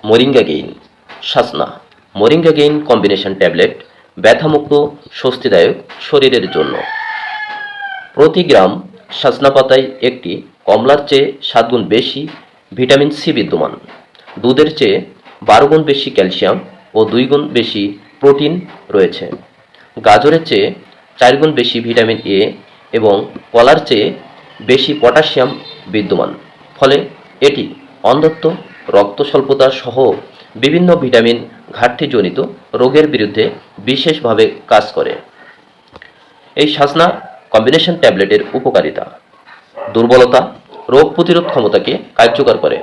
Moringa gain সাসনা moringa gain combination tablet ব্যথামুক্ত স্বস্তিদায়ক শরীরের জন্য। প্রতি গ্রাম সাজনা পাতায় একটি কমলার চেয়ে 7 গুণ বেশি ভিটামিন সি বিদ্যমান। দুধের চেয়ে 12 গুণ বেশি ক্যালসিয়াম ও 2 গুণ বেশি প্রোটিন রয়েছে। গাজরের চেয়ে 4 গুণ বেশি ভিটামিন এ এবং কলার চেয়ে বেশি পটাশিয়াম বিদ্যমান। ফলে এটি অন্ধত্ব, রক্ত স্বল্পতা সহ বিভিন্ন ভিটামিন ঘাটতিজনিত রোগের বিরুদ্ধে বিশেষভাবে কাজ করে। এই সাজনা কম্বিনেশন ট্যাবলেটের উপকারিতা: দুর্বলতা, রোগ প্রতিরোধ ক্ষমতাকে কার্যকর করে,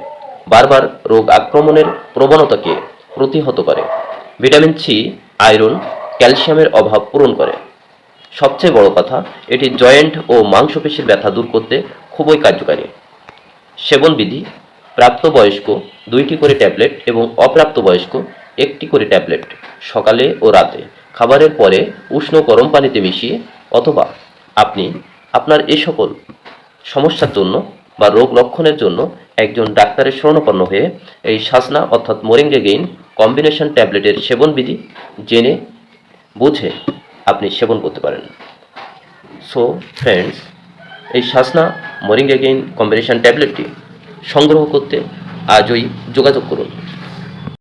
বারবার রোগ আক্রমণের প্রবণতাকে প্রতিহত করে, ভিটামিন সি, আয়রন, ক্যালসিয়ামের অভাব পূরণ করে। সবচেয়ে বড় কথা, এটি জয়েন্ট ও মাংসপেশির ব্যথা দূর করতে খুবই কার্যকারী। সেবনবিধি: প্রাপ্তবয়স্ক 2টি করে ট্যাবলেট এবং অপ্রাপ্তবয়স্ক 1টি করে ট্যাবলেট সকালে ও রাতে খাবারের পরে উষ্ণ গরম পানিতে মিশিয়ে, অথবা আপনি আপনার এ সকল সমস্যার জন্য বা রোগ লক্ষণের জন্য একজন ডাক্তারের শরণাপন্ন হয়ে এই সাজনা অর্থাৎ মোরিঙ্গা গেইন কম্বিনেশন ট্যাবলেটের সেবনবিধি জেনে বুঝে আপনি সেবন করতে পারেন। সো ফ্রেন্ডস, এই সাজনা মোরিঙ্গা গেইন কম্বিনেশন ট্যাবলেটটি সংগ্রহ করতে আজই যোগাযোগ করুন।